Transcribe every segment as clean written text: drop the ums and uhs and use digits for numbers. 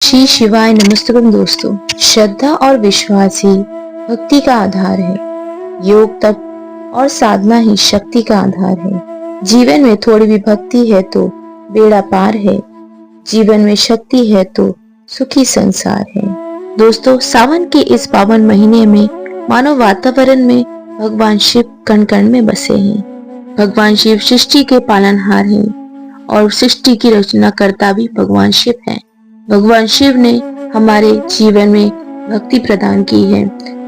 श्री शिवाय नमस्तुभ्यम। दोस्तों, श्रद्धा और विश्वास ही भक्ति का आधार है। योग, तप और साधना ही शक्ति का आधार है। जीवन में थोड़ी भी भक्ति है तो बेड़ा पार है। जीवन में शक्ति है तो सुखी संसार है। दोस्तों, सावन के इस पावन महीने में मानव वातावरण में भगवान शिव कण कण में बसे हैं। भगवान शिव सृष्टि के पालनहार हैं और सृष्टि की रचना करता भी भगवान शिव हैं। भगवान शिव ने हमारे जीवन में भक्ति प्रदान की है।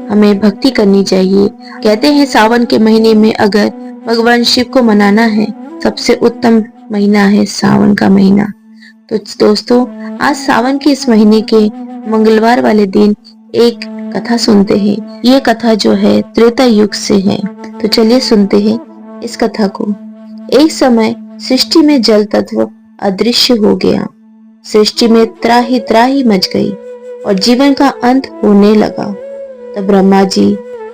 हमें भक्ति करनी चाहिए। कहते हैं सावन के महीने में अगर भगवान शिव को मनाना है, सबसे उत्तम महीना है सावन का महीना। तो दोस्तों, आज सावन के इस महीने के मंगलवार वाले दिन एक कथा सुनते हैं। ये कथा जो है त्रेता युग से है। तो चलिए सुनते हैं इस कथा को। एक समय सृष्टि में जल तत्व अदृश्य हो गया। सृष्टि में त्राही मच गई और जीवन का अंत होने लगा। तब ब्रह्मा जी,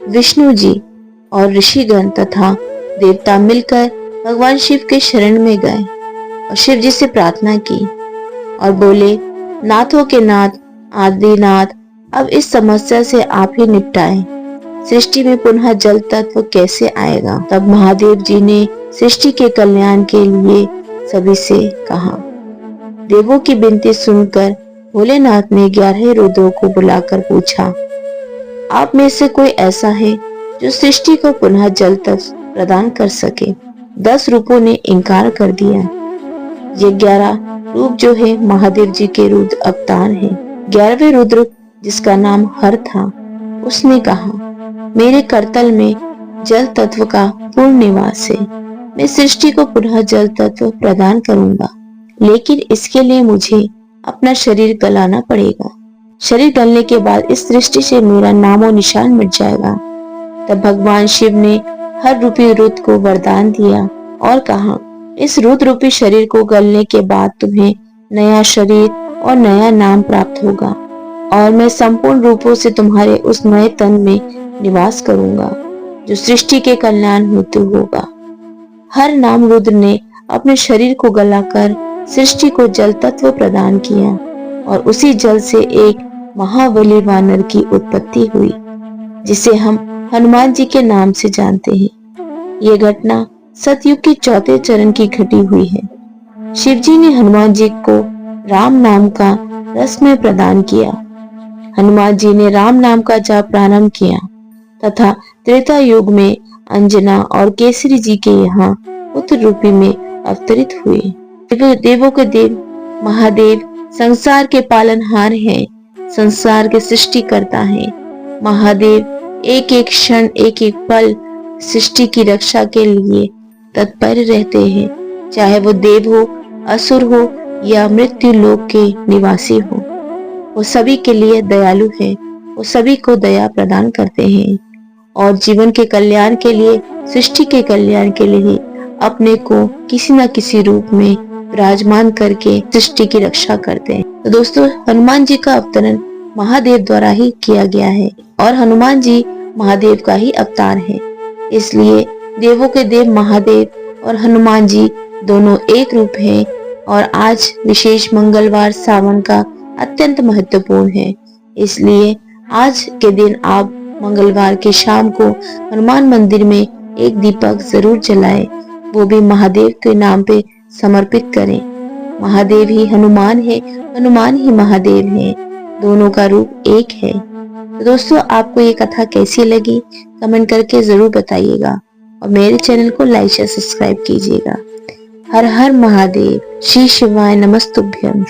विष्णु जी और ऋषिगण तथा देवता मिलकर भगवान शिव के शरण में गए और शिव जी से प्रार्थना की और बोले, नाथों के नाथ, आदिनाथ, अब इस समस्या से आप ही निपटाएं। सृष्टि में पुनः जल तत्व कैसे आएगा? तब महादेव जी ने सृष्टि के कल्याण के लिए सभी से कहा। देवों की विनती सुनकर भोलेनाथ ने 11 रुद्रों को बुलाकर पूछा, आप में से कोई ऐसा है जो सृष्टि को पुनः जल तत्व प्रदान कर सके? 10 रूपों ने इनकार कर दिया। ये 11 रूप जो है महादेव जी के रुद्र अवतार हैं। 11वें रुद्र, जिसका नाम हर था, उसने कहा, मेरे करतल में जल तत्व का पूर्ण निवास है। मैं सृष्टि को पुनः जल तत्व प्रदान करूंगा, लेकिन इसके लिए मुझे अपना शरीर गलाना पड़ेगा। शरीर गलने के बाद इस सृष्टि से मेरा नामो निशान मिट जाएगा। तब भगवान शिव ने हर रूपी रुद्र को वरदान दिया और कहा, इस रुद्र रूपी शरीर को गलने के बाद तुम्हें नया शरीर और नया नाम प्राप्त होगा और मैं संपूर्ण रूपों से तुम्हारे उस नए तन में निवास करूंगा जो सृष्टि के कल्याण हेतु होगा। हर नाम रुद्र ने अपने शरीर को गलाकर सृष्टि को जल तत्व प्रदान किया और उसी जल से एक महाबली वानर की उत्पत्ति हुई, जिसे हम हनुमान जी के नाम से जानते हैं। ये घटना सतयुग के 4थे चरण की घटी हुई है। शिव जी ने हनुमान जी को राम नाम का रसमय प्रदान किया। हनुमान जी ने राम नाम का जाप प्रारंभ किया तथा त्रेता युग में अंजना और केसरी जी के यहाँ पुत्र रूपी में अवतरित हुए। देवों के देव महादेव संसार के पालनहार हैं, संसार के सृष्टि करता है। महादेव एक एक क्षण, एक एक पल सृष्टि की रक्षा के लिए तत्पर रहते हैं, चाहे वो देव हो, असुर हो या मृत्यु लोक के निवासी हो। वो सभी के लिए दयालु है। वो सभी को दया प्रदान करते हैं और जीवन के कल्याण के लिए, सृष्टि के कल्याण के लिए अपने को किसी न किसी रूप में विराजमान करके सृष्टि की रक्षा करते हैं। तो दोस्तों, हनुमान जी का अवतरण महादेव द्वारा ही किया गया है और हनुमान जी महादेव का ही अवतार है। इसलिए देवों के देव महादेव और हनुमान जी दोनों एक रूप हैं और आज विशेष मंगलवार सावन का अत्यंत महत्वपूर्ण है। इसलिए आज के दिन आप मंगलवार के शाम को हनुमान मंदिर में एक दीपक जरूर जलाएं, वो भी महादेव के नाम पे समर्पित करें। महादेव ही हनुमान है, हनुमान ही महादेव है, दोनों का रूप एक है। तो दोस्तों, आपको ये कथा कैसी लगी कमेंट करके जरूर बताइएगा और मेरे चैनल को लाइक शेयर सब्सक्राइब कीजिएगा। हर हर महादेव। श्री शिवाय नमस्तुभ्यम।